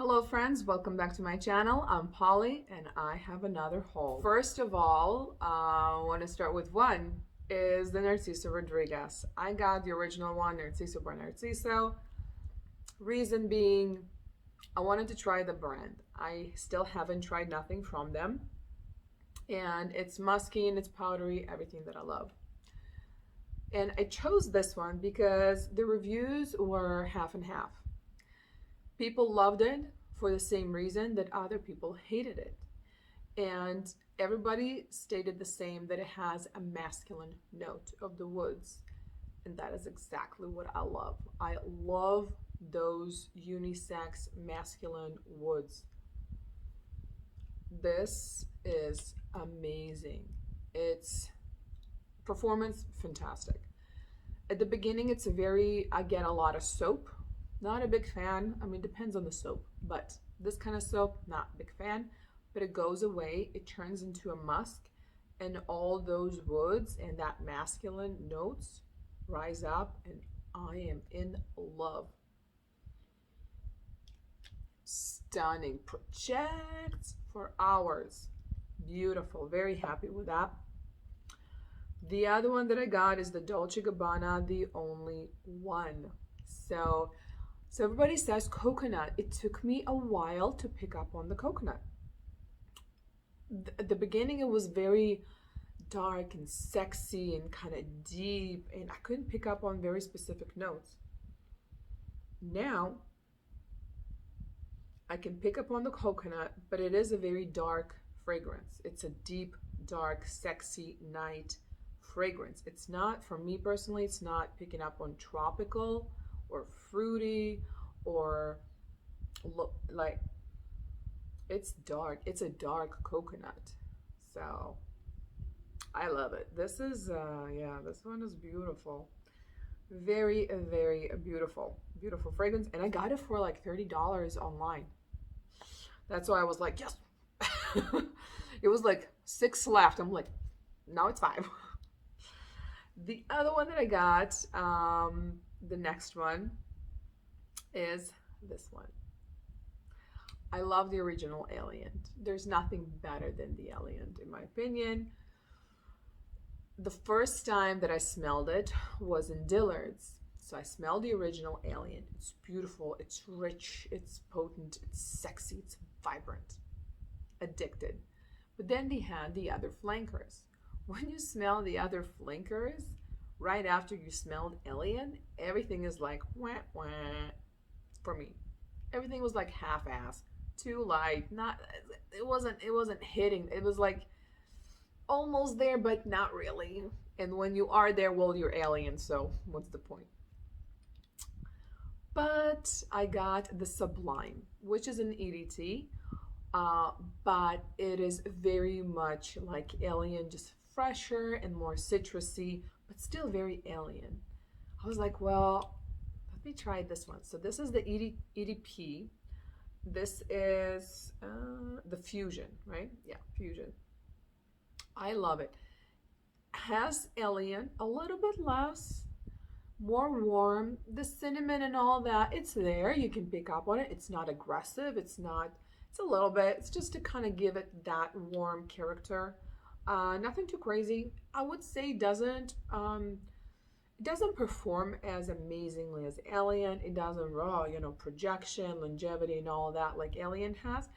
Hello friends, welcome back to my channel. I'm Polly and I have another haul. First of all, I want to start with one is the Narciso Rodriguez. I got the original one, Narciso by Narciso. Reason being, I wanted to try the brand. I still haven't tried nothing from them. And it's musky and it's powdery, everything that I love. And I chose this one because the reviews were half and half. People loved it for the same reason that other people hated it. And everybody stated the same, that it has a masculine note of the woods. And that is exactly what I love. I love those unisex masculine woods. This is amazing. It's performance fantastic. At the beginning, I get a lot of soap. Not a big fan. I mean, depends on the soap, but this kind of soap, not a big fan. But it goes away, it turns into a musk, and all those woods and that masculine notes rise up, and I am in love. Stunning. Projects for hours. Beautiful. Very happy with that. The other one that I got is the Dolce & Gabbana, the only one. So everybody says coconut. It took me a while to pick up on the coconut. At the beginning, it was very dark and sexy and kind of deep, and I couldn't pick up on very specific notes. Now, I can pick up on the coconut, but it is a very dark fragrance. It's a deep, dark, sexy night fragrance. It's not, for me personally, it's not picking up on tropical or fruity or like, it's dark. It's a dark coconut. So I love it. This is yeah, this one is beautiful. Very, very beautiful. Beautiful fragrance. And I got it for like $30 online. That's why I was like, yes. It was like 6 left. I'm like, now it's 5. The other one that I got, the next one is this one. I love the original Alien. There's nothing better than the Alien, in my opinion. The first time that I smelled it was in Dillard's. So I smelled the original Alien. It's beautiful, it's rich, it's potent, it's sexy, it's vibrant, addicted. But then they had the other flankers. When you smell the other flankers, right after you smelled Alien, everything is like wah wah for me. Everything was like half-ass, too light. Not, it wasn't hitting. It was like almost there, but not really. And when you are there, well, you're Alien. So what's the point? But I got the Sublime, which is an EDT. But it is very much like Alien, just fresher and more citrusy, but still very Alien. I was like, well, let me try this one. So this is the EDP. This is the Fusion, right? Yeah, Fusion. I love it. Has Alien, a little bit less, more warm. The cinnamon and all that, it's there. You can pick up on it. It's not aggressive. It's not, it's a little bit. It's just to kind of give it that warm character. Nothing too crazy. I would say it doesn't perform as amazingly as Alien. It doesn't raw, projection, longevity, and all that like Alien has.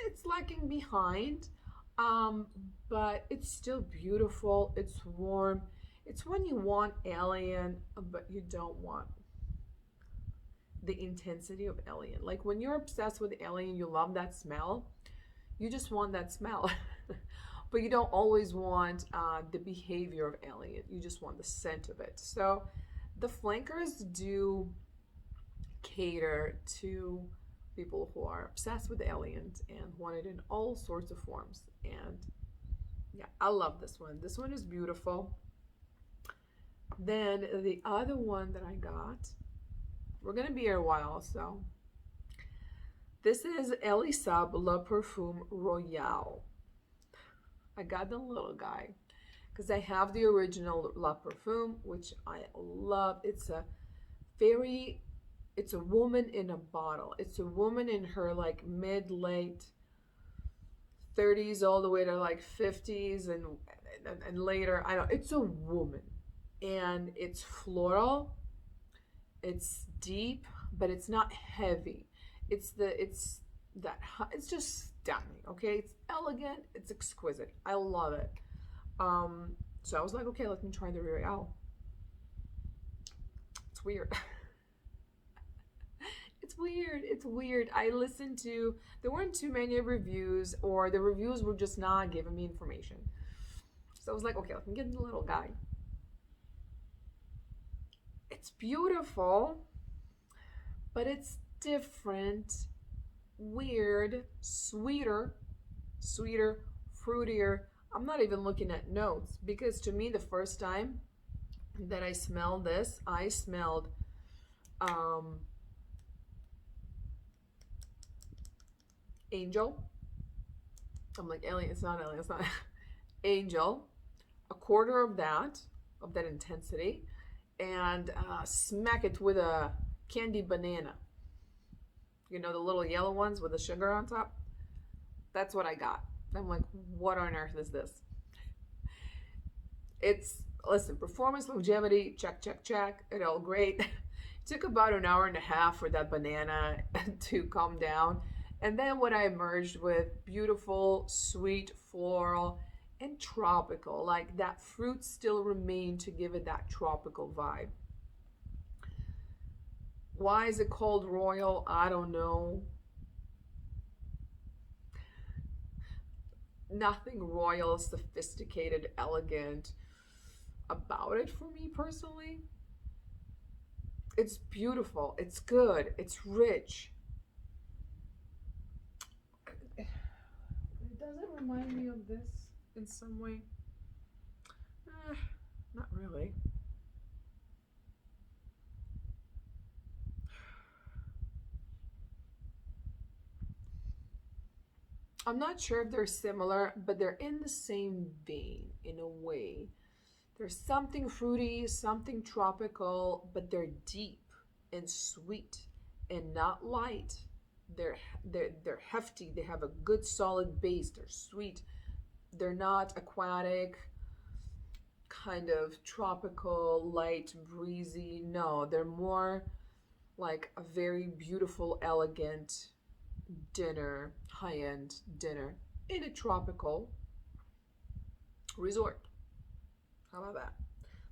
It's lagging behind, but it's still beautiful. It's warm. It's when you want Alien, but you don't want the intensity of Alien. Like when you're obsessed with Alien, you love that smell. You just want that smell. But you don't always want the behavior of Alien. You just want the scent of it. So the flankers do cater to people who are obsessed with Aliens and want it in all sorts of forms. And yeah, I love this one. This one is beautiful. Then the other one that I got, we're going to be here a while, so this is Elie Saab Le Parfum Royale. I got the little guy because I have the original La Parfum, which I love. It's a very It's a woman in a bottle. It's a woman in her like mid late 30s all the way to like 50s and later. I don't. It's a woman, and it's floral. It's deep, but it's not heavy. It's that it's just stunning. Okay, it's elegant. It's exquisite. I love it. So I was like, okay, let me try the Royale. It's weird. It's weird. It's weird. I listened to, there weren't too many reviews, or the reviews were just not giving me information. So I was like, okay, let me get the little guy. It's beautiful, but it's different, weird, sweeter, fruitier. I'm not even looking at notes because to me, the first time that I smelled this, I smelled angel. I'm like, alien, it's not alien, it's not angel. A quarter of that intensity, and smack it with a candy banana. You know, the little yellow ones with the sugar on top? That's what I got. I'm like, what on earth is this? It's, listen, performance, longevity, check, check, check. It all great. It took about an hour and a half for that banana to calm down. And then what I emerged with, beautiful, sweet, floral, and tropical. Like that fruit still remained to give it that tropical vibe. Why is it called Royal? I don't know. Nothing royal, sophisticated, elegant about it for me personally. It's beautiful. It's good. It's rich. Does it remind me of this in some way? Not really. I'm not sure if they're similar, but they're in the same vein in a way. There's something fruity, something tropical, but they're deep and sweet and not light. They're hefty. They have a good solid base. They're sweet. They're not aquatic, kind of tropical, light, breezy. No, they're more like a very beautiful, elegant dinner, high-end dinner in a tropical resort. How about that?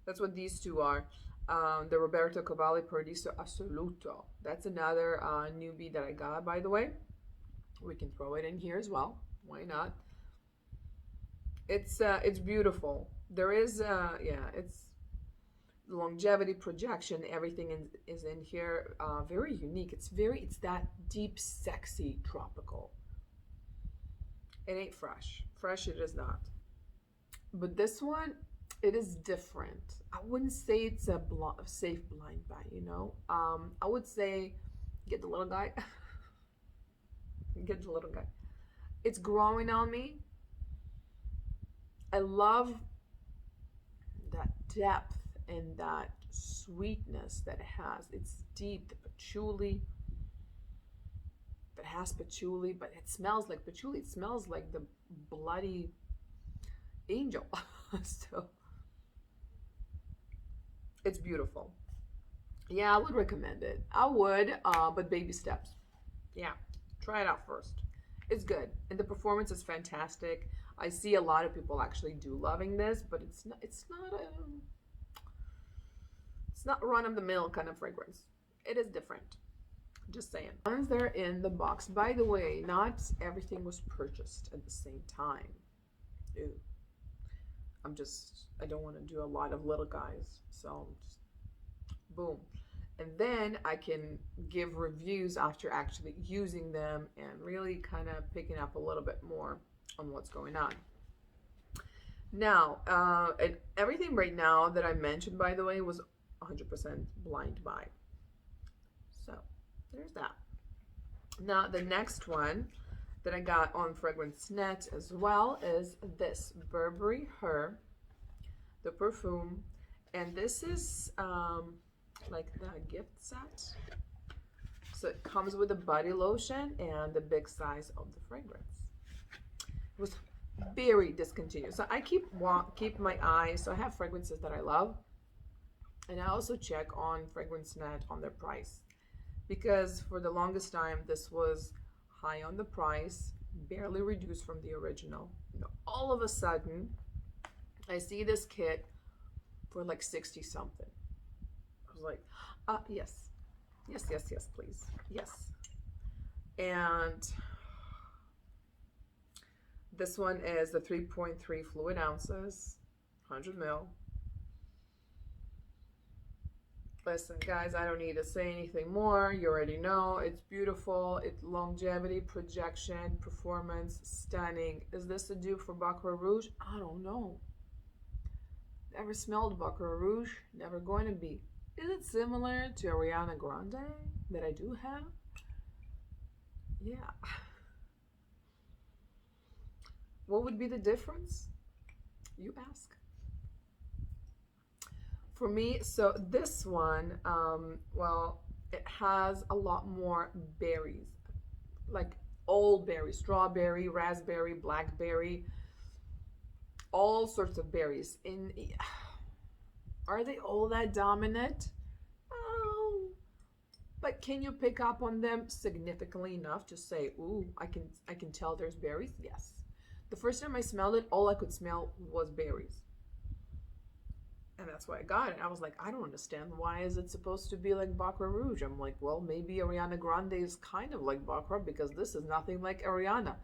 That's what these two are. The Roberto Cavalli Paradiso Assoluto. That's another newbie that I got, by the way. We can throw it in here as well. Why not? It's beautiful. There is it's longevity, projection, everything is in here. Very unique. It's that deep, sexy tropical. It ain't fresh. Fresh it is not. But this one, it is different. I wouldn't say it's a safe blind buy, you know. I would say get the little guy. Get the little guy. It's growing on me. I love that depth and that sweetness that it has. It's deep, the patchouli. It has patchouli, but it smells like patchouli. It smells like the bloody angel. So it's beautiful. Yeah, I would recommend it. I would, but baby steps. Yeah, try it out first. It's good, and the performance is fantastic. I see a lot of people actually do loving this, but it's not. It's not run of the mill kind of fragrance. It is different. Just saying. Once they're in the box. By the way, not everything was purchased at the same time. Ew. I don't want to do a lot of little guys. So, just boom. And then I can give reviews after actually using them and really kind of picking up a little bit more on what's going on. Now, and everything right now that I mentioned, by the way, was 100% blind buy. So, there's that. Now, the next one that I got on Fragrance Net as well is this Burberry Her, the perfume. And this is like the gift set. So it comes with a body lotion and the big size of the fragrance. It was very discontinued. So I keep my eye. So I have fragrances that I love, and I also check on FragranceNet on their price, because for the longest time this was high on the price, barely reduced from the original. All of a sudden, I see this kit for like 60 something. I was like, yes, yes, yes, yes, please, yes. And this one is the 3.3 fluid ounces, 100 ml. Listen, guys, I don't need to say anything more. You already know it's beautiful. It's longevity, projection, performance, stunning. Is this a dupe for Baccarat Rouge? I don't know. Never smelled Baccarat Rouge. Never going to be. Is it similar to Ariana Grande that I do have? Yeah. What would be the difference? You ask. For me, so this one, well, it has a lot more berries, like old berries, strawberry, raspberry, blackberry, all sorts of berries. Are they all that dominant? Oh, but can you pick up on them significantly enough to say, ooh, I can tell there's berries? Yes. The first time I smelled it, all I could smell was berries. And that's why I got it. I was like, I don't understand. Why is it supposed to be like Baccarat Rouge? I'm like, well, maybe Ariana Grande is kind of like Baccarat because this is nothing like Ariana.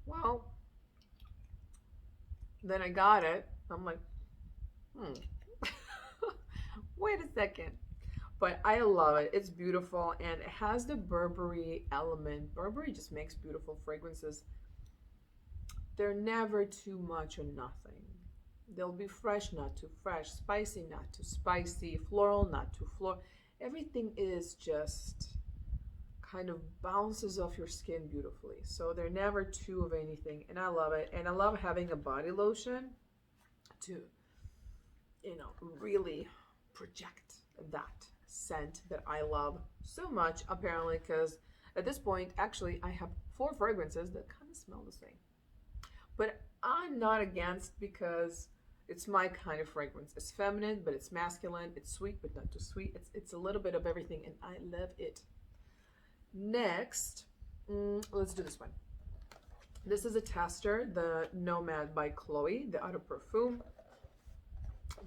Well, then I got it. I'm like, wait a second. But I love it. It's beautiful, and it has the Burberry element. Burberry just makes beautiful fragrances. They're never too much or nothing. They'll be fresh, not too fresh, spicy, not too spicy, floral, not too floral. Everything is just kind of bounces off your skin beautifully. So they're never too of anything, and I love it. And I love having a body lotion to, really project that scent that I love so much, apparently, because at this point, actually, I have 4 fragrances that kind of smell the same. But I'm not against, because it's my kind of fragrance. It's feminine, but it's masculine. It's sweet, but not too sweet. It's a little bit of everything, and I love it. Next, let's do this one. This is a tester, the Nomad by Chloe, the Eau de Parfum.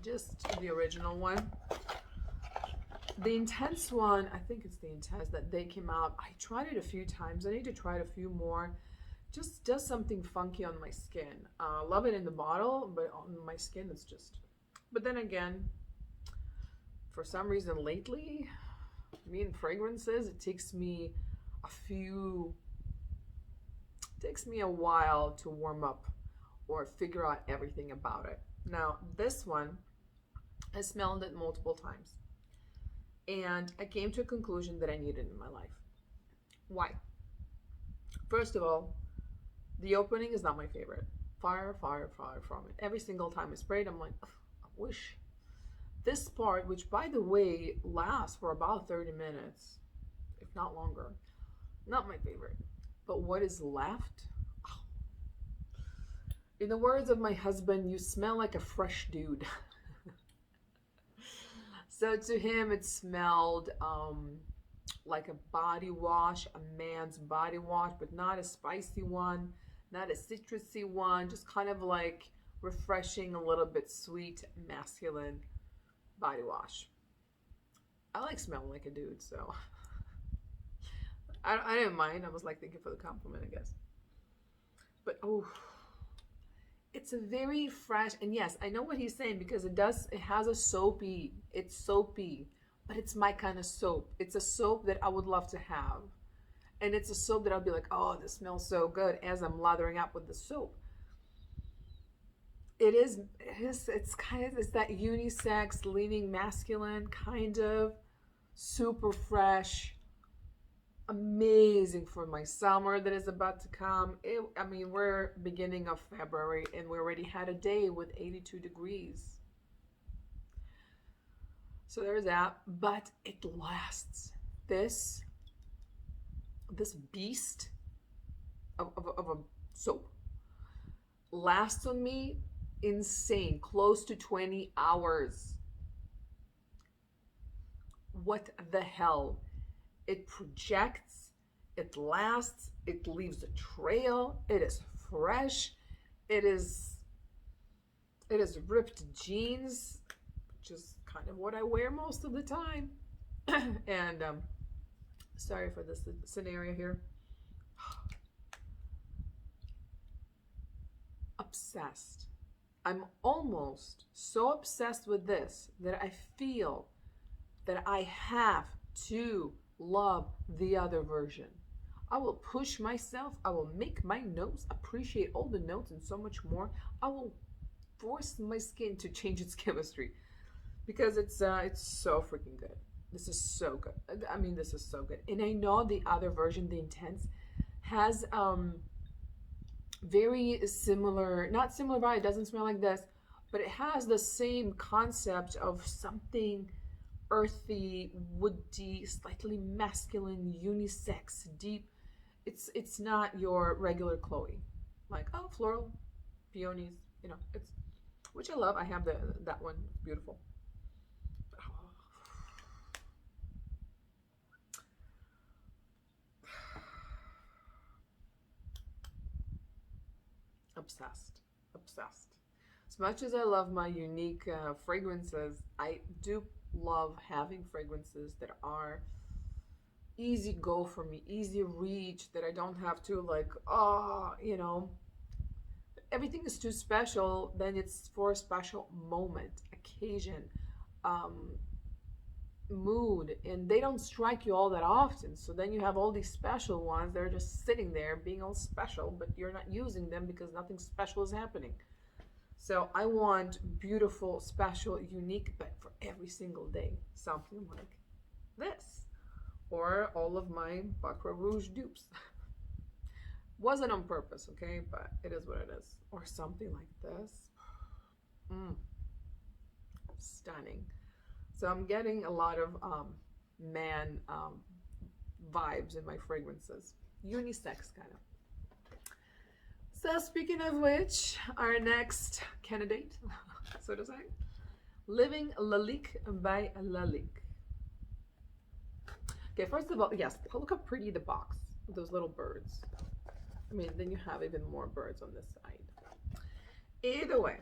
Just the original one. The Intense one, I think it's the Intense that they came out. I tried it a few times. I need to try it a few more. Just does something funky on my skin. Love it in the bottle, but on my skin it's just... But then again, for some reason lately, me and fragrances, it takes me a while to warm up or figure out everything about it. Now, this one, I smelled it multiple times, and I came to a conclusion that I needed it in my life. Why? First of all, the opening is not my favorite. Fire from it. Every single time I sprayed, I'm like, I wish. This part, which by the way lasts for about 30 minutes, if not longer, not my favorite. But what is left? Oh. In the words of my husband, you smell like a fresh dude. So to him, it smelled like a body wash, a man's body wash, but not a spicy one, not a citrusy one, just kind of like refreshing, a little bit sweet, masculine body wash. I like smelling like a dude, so I didn't mind. I was like, thank you for the compliment, I guess. But oh, it's a very fresh, and yes, I know what he's saying, because it has a soapy, it's soapy, but it's my kind of soap. It's a soap that I would love to have. And it's a soap that I'll be like, oh, this smells so good as I'm lathering up with the soap. It's that unisex, leaning masculine, kind of super fresh, amazing for my summer that is about to come. We're beginning of February, and we already had a day with 82 degrees. So there's that, but it lasts. This this beast of a soap lasts on me insane, close to 20 hours. What the hell? It projects, it lasts, it leaves a trail, it is fresh, it is it is ripped jeans, which is kind of what I wear most of the time. And sorry for this scenario here. Obsessed. I'm almost so obsessed with this that I feel that I have to love the other version. I will push myself. I will make my notes, appreciate all the notes and so much more. I will force my skin to change its chemistry because it's so freaking good. This is so good. I mean, this is so good. And I know the other version, the Intense, has very similar, not similar vibe. It doesn't smell like this, but it has the same concept of something earthy, woody, slightly masculine, unisex, deep. It's not your regular Chloe, like oh floral, peonies. You know, it's which I love. I have that one. It's beautiful. Obsessed, obsessed. As much as I love my unique fragrances, I do love having fragrances that are easy go for me, easy reach, that I don't have to like, oh, you know, everything is too special, then it's for a special moment, occasion, um, mood, and they don't strike you all that often. So then you have all these special ones that are just sitting there being all special, but you're not using them because nothing special is happening. So I want beautiful, special, unique, but for every single day, something like this, or all of my Baccarat Rouge dupes. Wasn't on purpose, okay, but it is what it is, or something like this. Mm, stunning. So I'm getting a lot of man vibes in my fragrances, unisex kind of. So speaking of which, our next candidate, so to say, Living Lalique by Lalique. Okay, first of all, yes, look how pretty the box with those little birds. I mean, then you have even more birds on this side. Either way,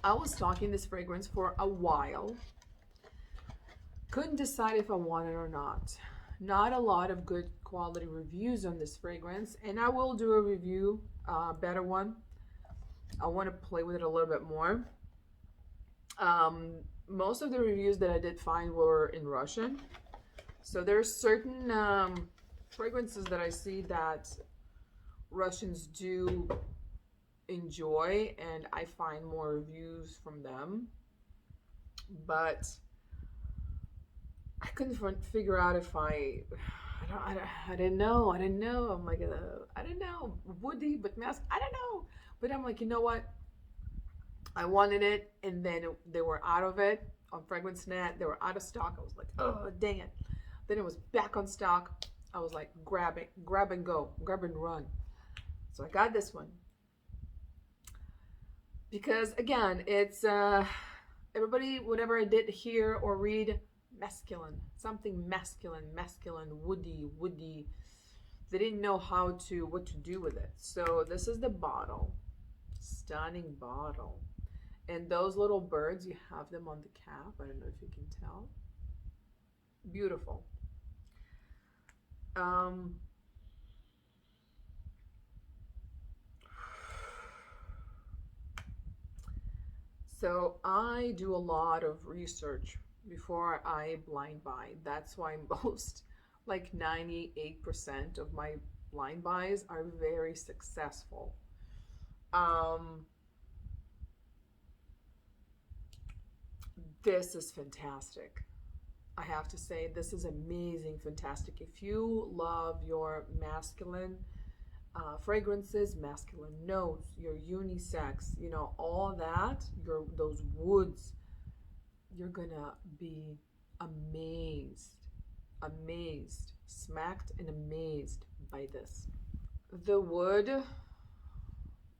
I was stalking this fragrance for a while. Couldn't decide if I wanted it or not. Not a lot of good quality reviews on this fragrance, and I will do a review, better one. I want to play with it a little bit more. Most of the reviews that I did find were in Russian. So there's certain fragrances that I see that Russians do enjoy, and I find more reviews from them. But I couldn't figure out if I didn't know. I didn't know. I'm like, I don't know. Woody, but mask. I don't know. But I'm like, you know what? I wanted it, and then they were out of it on FragranceNet. They were out of stock. I was like, oh, dang it. Then it was back on stock. I was like, grab it, grab and go, grab and run. So I got this one. Because again, it's everybody, whatever I did hear or read, masculine, something masculine, woody. They didn't know what to do with it. So this is the bottle, stunning bottle. And those little birds, you have them on the cap. I don't know if you can tell. Beautiful. So I do a lot of research before I blind buy. That's why most, like 98% of my blind buys are very successful. This is fantastic. I have to say, this is amazing, fantastic. If you love your masculine fragrances, masculine notes, your unisex, you know, all that, those woods, you're gonna be amazed, amazed. smacked and amazed by this. The wood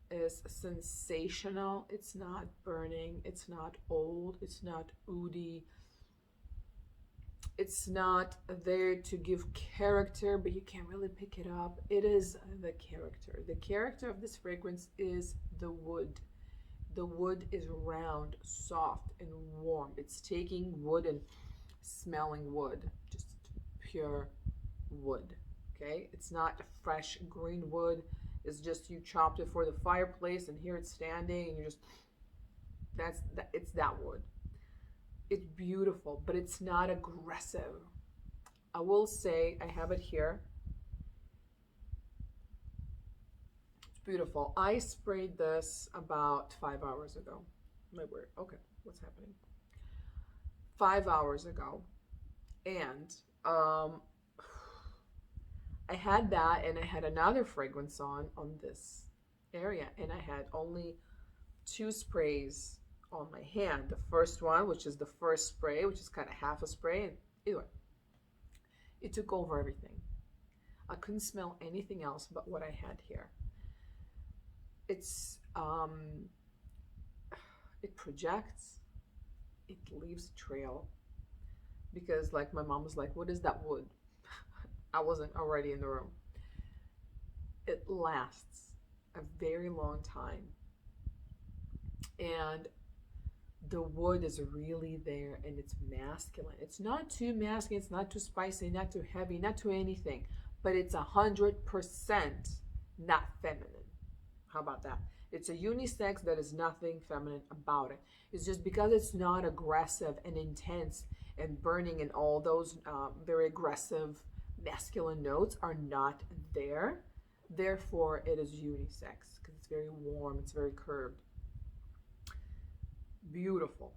is sensational. It's not burning. It's not old. It's not oody. It's not there to give character, but you can't really pick it up. It is the character. The character of this fragrance is the wood. The wood is round, soft, and warm. It's taking wood and smelling wood, just pure wood. Okay, it's not fresh green wood. It's just you chopped it for the fireplace, and here it's standing, and you just it's that wood. It's beautiful, but it's not aggressive. I will say I have it here. It's beautiful. I sprayed this about 5 hours ago. My word. Okay, what's happening? 5 hours ago, and I had that, and I had another fragrance on this area, and I had only 2 sprays on my hand. The first one, which is the first spray, which is kind of half a spray, and anyway, it took over everything. I couldn't smell anything else but what I had here. It's it projects, it leaves a trail, because like my mom was like, what is that wood? I wasn't already in the room. It lasts a very long time, and the wood is really there, and it's masculine. It's not too masculine, it's not too spicy, not too heavy, not too anything, but it's 100% not feminine. How about that? It's a unisex that is nothing feminine about it. It's just because it's not aggressive and intense and burning, and all those very aggressive masculine notes are not there. Therefore, it is unisex because it's very warm, it's very curved. Beautiful.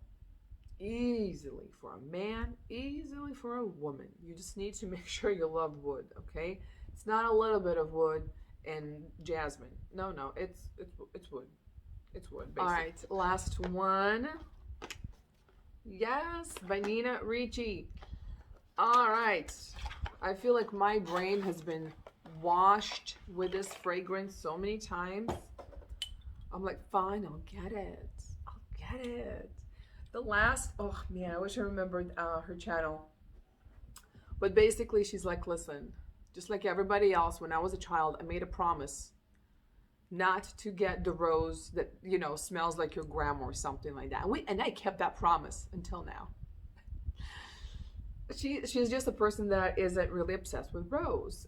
Easily for a man, easily for a woman. You just need to make sure you love wood, okay? It's not a little bit of wood and jasmine. No, it's wood. It's wood, basically. All right, last one. Yes, by Nina Ricci. All right. I feel like my brain has been washed with this fragrance so many times. I'm like, fine, I'll get it. Get it. The last, oh man, I wish I remembered her channel. But basically, she's like, listen, just like everybody else, when I was a child, I made a promise not to get the rose that, you know, smells like your grandma or something like that. And I kept that promise until now. She's just a person that isn't really obsessed with rose.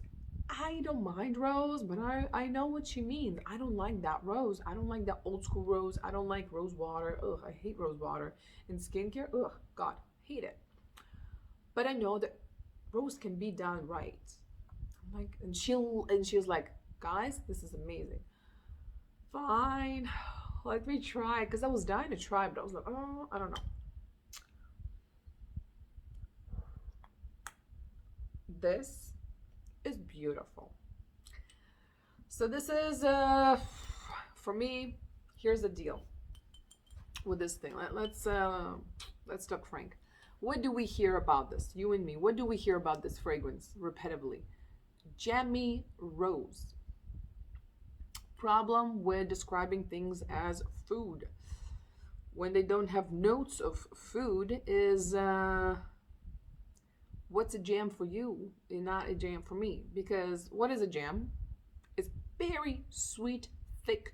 I don't mind rose, but I know what she means. I don't like that rose. I don't like that old school rose. I don't like rose water. Ugh, I hate rose water. In skincare, ugh, God, hate it. But I know that rose can be done right. I'm like, and she was like, guys, this is amazing. Fine, let me try, because I was dying to try, but I was like, oh, I don't know. This is beautiful. So this is for me. Here's the deal with this thing. Let's talk frank. What do we hear about this, you and me? What do we hear about this fragrance repetitively? Jammy rose. Problem with describing things as food when they don't have notes of food is what's a jam for you and not a jam for me? Because what is a jam? It's very sweet, thick,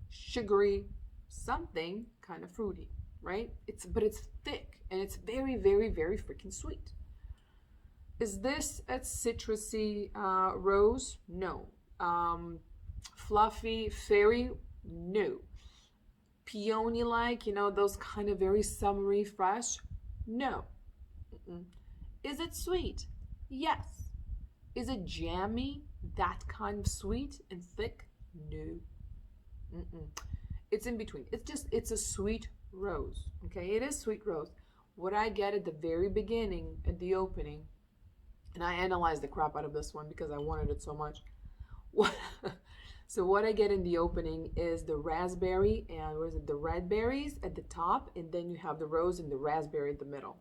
sugary, something kind of fruity, right? But it's thick, and it's very, very, very freaking sweet. Is this a citrusy rose? No. Fluffy, fairy? No. Peony-like, you know, those kind of very summery, fresh? No. Is it sweet? Yes. Is it jammy? That kind of sweet and thick? No. It's in between. It's a sweet rose. Okay, it is sweet rose. What I get at the very beginning, at the opening, and I analyzed the crap out of this one because I wanted it so much. So what I get in the opening is the raspberry and what is it? The red berries at the top, and then you have the rose and the raspberry in the middle.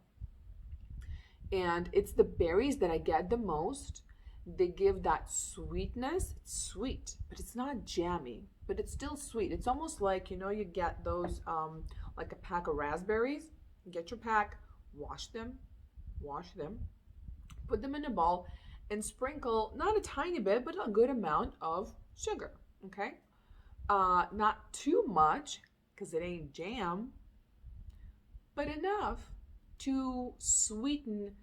And it's the berries that I get the most, they give that sweetness. It's sweet, but it's not jammy, but it's still sweet. It's almost like, you know, you get those like a pack of raspberries. Get your pack, wash them, put them in a bowl, and sprinkle not a tiny bit, but a good amount of sugar. Okay, not too much because it ain't jam, but enough to sweeten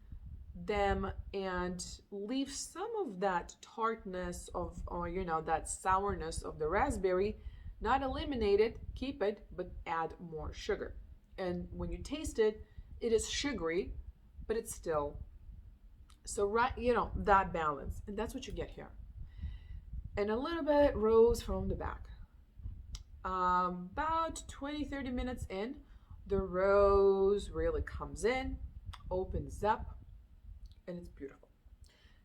them and leave some of that tartness of, or you know, that sourness of the raspberry. Not eliminate it, keep it, but add more sugar. And when you taste it, it is sugary, but it's still, so right, you know, that balance, and that's what you get here. And a little bit rose from the back. About 20-30 minutes in, the rose really comes in, opens up, and it's beautiful.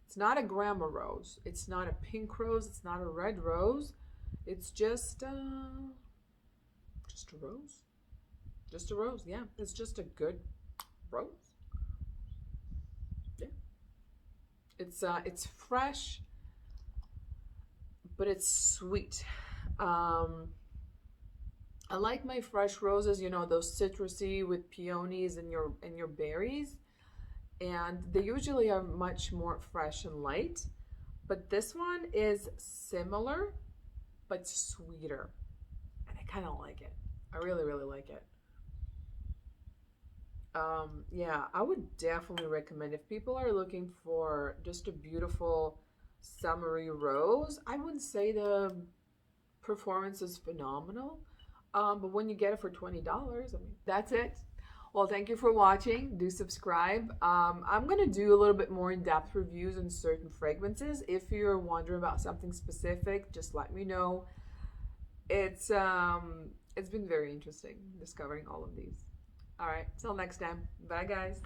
It's not a grandma rose. It's not a pink rose. It's not a red rose. It's just a rose. Just a rose. Yeah, it's just a good rose. Yeah, it's fresh, but it's sweet. I like my fresh roses, you know, those citrusy with peonies and your berries, and they usually are much more fresh and light. But this one is similar, but sweeter, and I kind of like it. I really, really like it. Yeah, I would definitely recommend if people are looking for just a beautiful summery rose. I wouldn't say the performance is phenomenal, but when you get it for $20, I mean, that's it. Well, thank you for watching. Do subscribe. I'm going to do a little bit more in-depth reviews on certain fragrances. If you're wondering about something specific, just let me know. It's been very interesting discovering all of these. All right, till next time. Bye, guys.